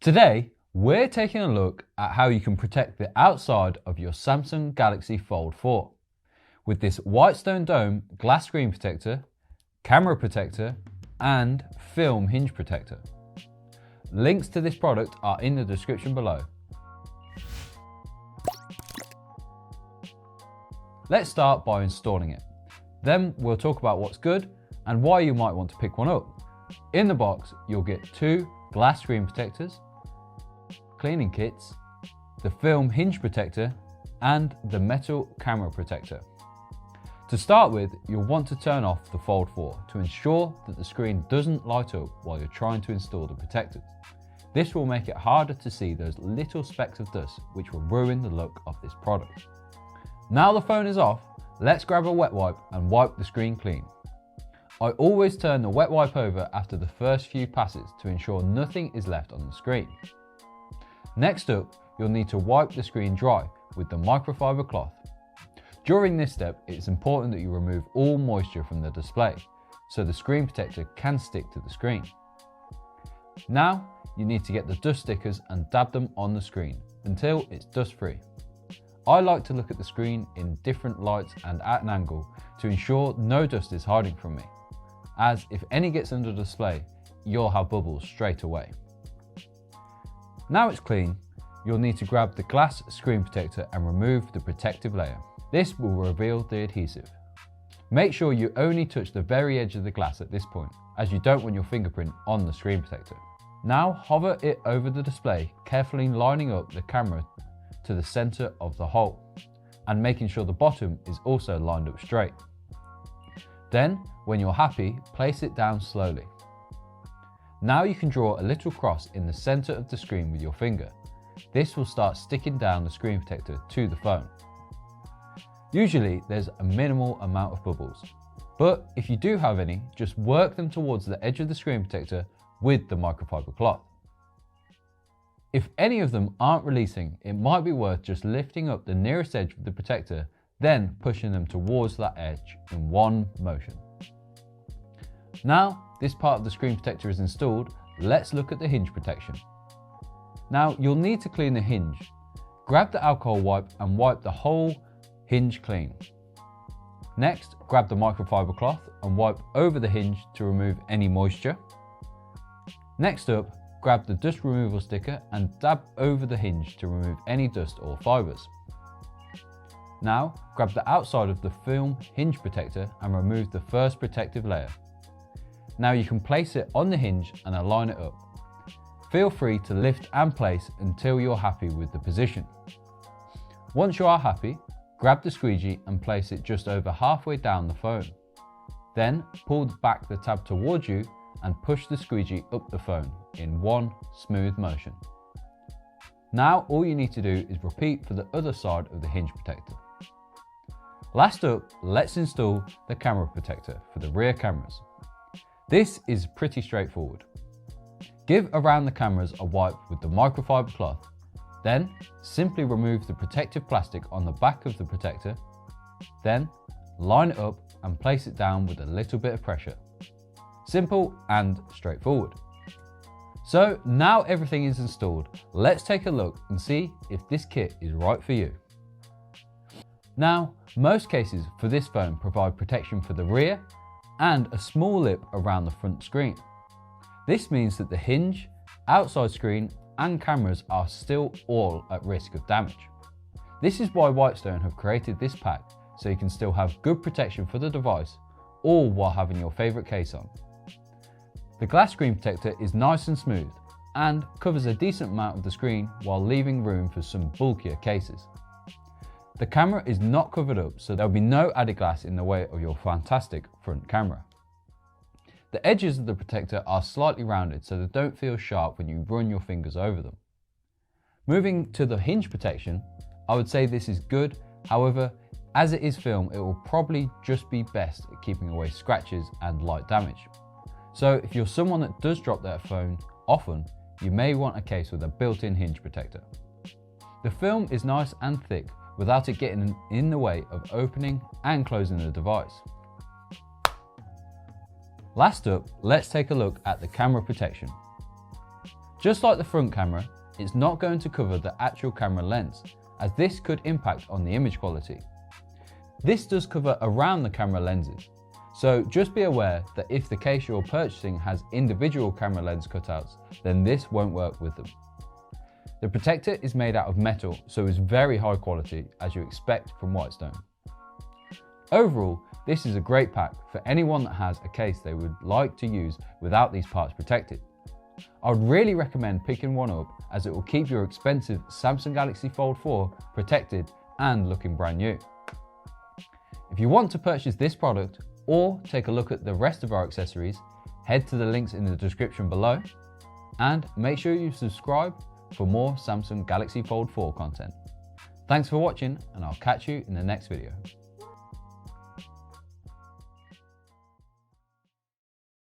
Today, we're taking a look at how you can protect the outside of your Samsung Galaxy Fold 4 with this Whitestone Dome glass screen protector, camera protector, and film hinge protector. Links to this product are in the description below. Let's start by installing it. Then we'll talk about what's good and why you might want to pick one up. In the box, you'll get 2 glass screen protectors, cleaning kits, the film hinge protector, and the metal camera protector. To start with, you'll want to turn off the Fold 4 to ensure that the screen doesn't light up while you're trying to install the protectors. This will make it harder to see those little specks of dust which will ruin the look of this product. Now the phone is off, let's grab a wet wipe and wipe the screen clean. I always turn the wet wipe over after the first few passes to ensure nothing is left on the screen. Next up, you'll need to wipe the screen dry with the microfiber cloth. During this step, it's important that you remove all moisture from the display so the screen protector can stick to the screen. Now, you need to get the dust stickers and dab them on the screen until it's dust free. I like to look at the screen in different lights and at an angle to ensure no dust is hiding from me, as if any gets under the display, you'll have bubbles straight away. Now it's clean, you'll need to grab the glass screen protector and remove the protective layer. This will reveal the adhesive. Make sure you only touch the very edge of the glass at this point, as you don't want your fingerprint on the screen protector. Now hover it over the display, carefully lining up the camera to the center of the hole and making sure the bottom is also lined up straight. Then, when you're happy, place it down slowly. Now you can draw a little cross in the center of the screen with your finger. This will start sticking down the screen protector to the phone. Usually there's a minimal amount of bubbles, but if you do have any, just work them towards the edge of the screen protector with the microfiber cloth. If any of them aren't releasing, it might be worth just lifting up the nearest edge of the protector, then pushing them towards that edge in one motion. Now this part of the screen protector is installed, let's look at the hinge protection. Now you'll need to clean the hinge. Grab the alcohol wipe and wipe the whole hinge clean. Next, grab the microfiber cloth and wipe over the hinge to remove any moisture. Next up, grab the dust removal sticker and dab over the hinge to remove any dust or fibers. Now, grab the outside of the film hinge protector and remove the first protective layer. Now you can place it on the hinge and align it up. Feel free to lift and place until you're happy with the position. Once you are happy, grab the squeegee and place it just over halfway down the phone. Then pull back the tab towards you and push the squeegee up the phone in one smooth motion. Now all you need to do is repeat for the other side of the hinge protector. Last up, let's install the camera protector for the rear cameras. This is pretty straightforward. Give around the cameras a wipe with the microfiber cloth, then simply remove the protective plastic on the back of the protector, then line it up and place it down with a little bit of pressure. Simple and straightforward. So now everything is installed, let's take a look and see if this kit is right for you. Now, most cases for this phone provide protection for the rear and a small lip around the front screen. This means that the hinge, outside screen and cameras are still all at risk of damage. This is why Whitestone have created this pack, so you can still have good protection for the device, all while having your favourite case on. The glass screen protector is nice and smooth and covers a decent amount of the screen while leaving room for some bulkier cases. The camera is not covered up, so there'll be no added glass in the way of your fantastic front camera. The edges of the protector are slightly rounded so they don't feel sharp when you run your fingers over them. Moving to the hinge protection, I would say this is good, however, as it is film, it will probably just be best at keeping away scratches and light damage. So if you're someone that does drop their phone often, you may want a case with a built-in hinge protector. The film is nice and thick without it getting in the way of opening and closing the device. Last up, let's take a look at the camera protection. Just like the front camera, it's not going to cover the actual camera lens, as this could impact on the image quality. This does cover around the camera lenses, so just be aware that if the case you're purchasing has individual camera lens cutouts, then this won't work with them. The protector is made out of metal, so is very high quality, as you expect from Whitestone. Overall, this is a great pack for anyone that has a case they would like to use without these parts protected. I would really recommend picking one up, as it will keep your expensive Samsung Galaxy Fold 4 protected and looking brand new. If you want to purchase this product or take a look at the rest of our accessories, head to the links in the description below, and make sure you subscribe for more Samsung Galaxy Fold 4 content. Thanks for watching, and I'll catch you in the next video.